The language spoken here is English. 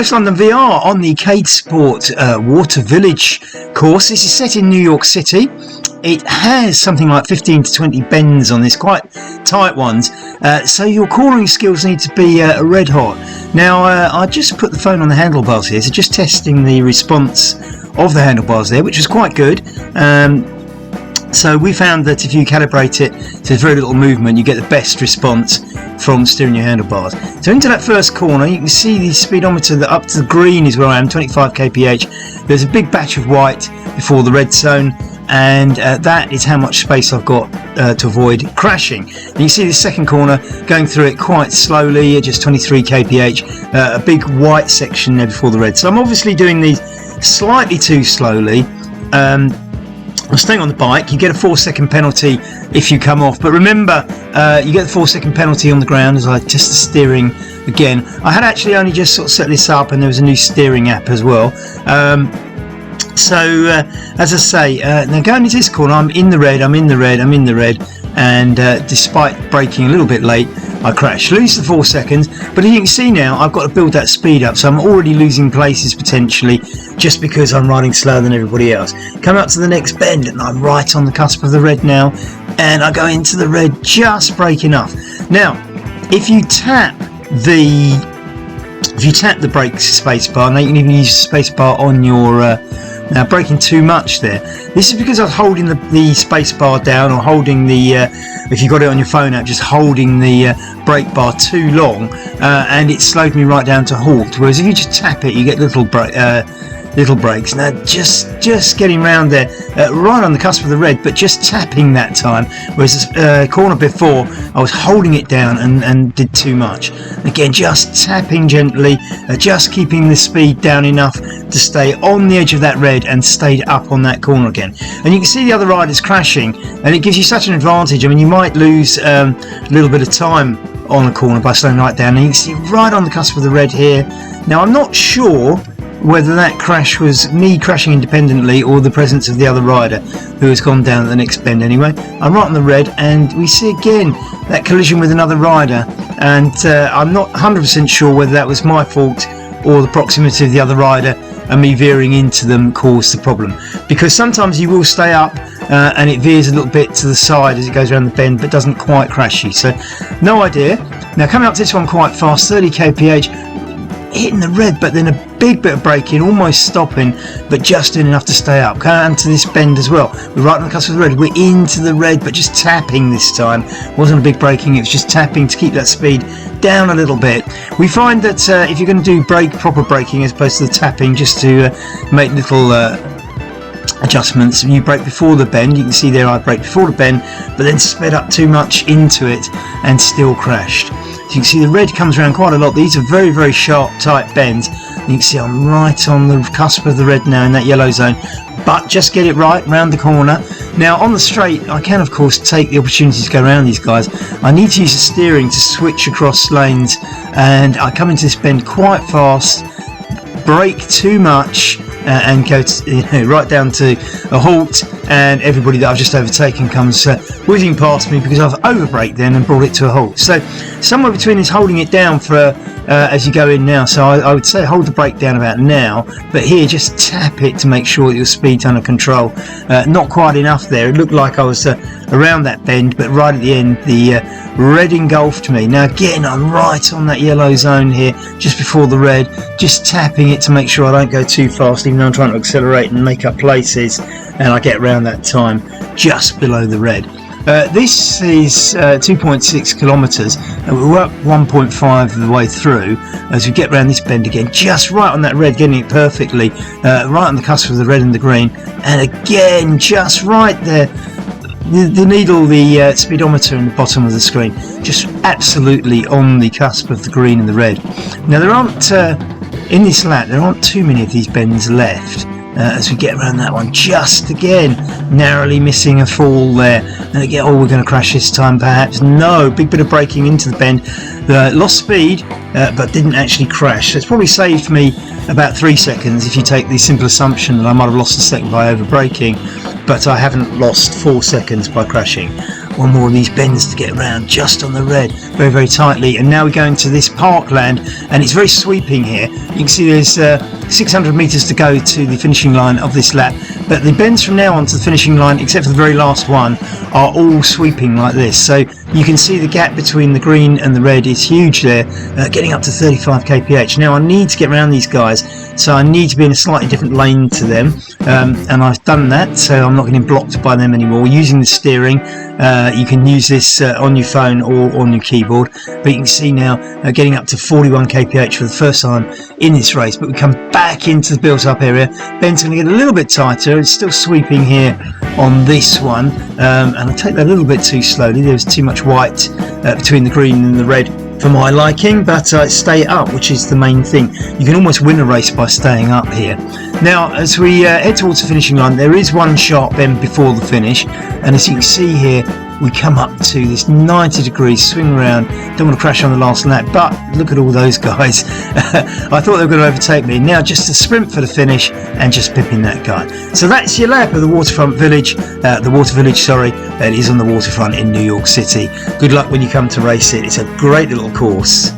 West London VR on the CADEsport Water Village course. This is set in New York City. It has something like 15 to 20 bends on this, quite tight ones, so your cornering skills need to be red hot. Now I just put the phone on the handlebars here, so just testing the response of the handlebars there, which was quite good. So we found that if you calibrate it to very little movement, you get the best response from steering your handlebars. So into that first corner, you can see the speedometer that up to the green is where I am, 25 kph. There's a big batch of white before the red zone, and that is how much space I've got to avoid crashing. And you see the second corner going through it quite slowly at just 23 kph, a big white section there before the red. So I'm obviously doing these slightly too slowly. I'm staying on the bike. You get a 4-second penalty if you come off, but remember you get the 4-second penalty on the ground as I test the steering again. I had actually only just sort of set this up, and there was a new steering app as well. So as I say, now going into this corner, I'm in the red, and despite braking a little bit late, I crash, lose the 4 seconds. But as you can see now, I've got to build that speed up, so I'm already losing places potentially just because I'm riding slower than everybody else. Come up to the next bend, and I'm right on the cusp of the red now, and I go into the red, just brake enough. Now if you tap the brake space bar, now you can even use the space bar on your now braking too much there. This is because I was holding the space bar down, or holding the if you got it on your phone app, just holding the brake bar too long, and it slowed me right down to halt. Whereas if you just tap it, you get little brakes. Now just getting round there, right on the cusp of the red, but just tapping that time. Whereas the corner before, I was holding it down and did too much. Again, just tapping gently, just keeping the speed down enough to stay on the edge of that red and stayed up on that corner again. And you can see the other riders crashing, and it gives you such an advantage. I mean, you might lose a little bit of time on the corner by slowing right down, and you can see right on the cusp of the red here. Now I'm not sure whether that crash was me crashing independently or the presence of the other rider who has gone down at the next bend. Anyway, I'm right on the red, and we see again that collision with another rider, and I'm not 100% sure whether that was my fault or the proximity of the other rider and me veering into them caused the problem, because sometimes you will stay up and it veers a little bit to the side as it goes around the bend, but doesn't quite crash you. So no idea. Now coming up to this one quite fast, 30 kph, hitting the red, but then a big bit of braking, almost stopping, but just doing enough to stay up. Coming to this bend as well, we're right on the cusp of the red, we're into the red, but just tapping this time. Wasn't a big braking, it was just tapping to keep that speed down a little bit. We find that if you're going to do proper braking as opposed to the tapping, just to make little adjustments, you brake before the bend. You can see there I braked before the bend, but then sped up too much into it and still crashed. You can see the red comes around quite a lot. These are very, very sharp, tight bends. And you can see I'm right on the cusp of the red now in that yellow zone, but just get it right round the corner. Now on the straight, I can of course take the opportunity to go around these guys. I need to use the steering to switch across lanes, and I come into this bend quite fast, brake too much, and go right down to a halt, and everybody that I've just overtaken comes whizzing past me because I've overbraked then and brought it to a halt. So somewhere between is holding it down for as you go in now. So I would say hold the brake down about now, but here just tap it to make sure that your speed's under control. Not quite enough there. It looked like I was around that bend, but right at the end the red engulfed me. Now again, I'm right on that yellow zone here, just before the red, just tapping it to make sure I don't go too fast, even though I'm trying to accelerate and make up places, and I get around that time just below the red. This is 2.6 kilometers, and we're up 1.5 of the way through as we get around this bend again, just right on that red, getting it perfectly, right on the cusp of the red and the green, and again just right there. The needle, the speedometer in the bottom of the screen, just absolutely on the cusp of the green and the red. Now there aren't, in this lap, there aren't too many of these bends left. As we get around that one, just again narrowly missing a fall there, and again, oh, we're going to crash this time perhaps. No, big bit of braking into the bend, lost speed, but didn't actually crash. So it's probably saved me about 3 seconds if you take the simple assumption that I might have lost a second by over braking, but I haven't lost 4 seconds by crashing. one more of these bends to get around just on the red, very, very tightly. And now we go into this parkland, and it's very sweeping here. You can see there's 600 metres to go to the finishing line of this lap, but the bends from now on to the finishing line, except for the very last one, are all sweeping like this. So you can see the gap between the green and the red is huge there, getting up to 35 kph. Now I need to get around these guys, so I need to be in a slightly different lane to them, and I've done that, so I'm not getting blocked by them anymore. Using the steering, you can use this on your phone or on your keyboard, but you can see now getting up to 41 kph for the first time in this race. But we come back into the built up area. Ben's going to get a little bit tighter. It's still sweeping here on this one, and I take that a little bit too slowly. There's too much white between the green and the red for my liking, but stay up, which is the main thing. You can almost win a race by staying up here. Now as we head towards the finishing line, there is one sharp bend before the finish, and as you can see here, we come up to this 90 degrees swing around. Don't want to crash on the last lap, but look at all those guys. I thought they were going to overtake me. Now just a sprint for the finish and just pipping that guy. So that's your lap of the Waterfront Village, the Water Village, sorry. It is on the waterfront in New York City. Good luck when you come to race it. It's a great little course.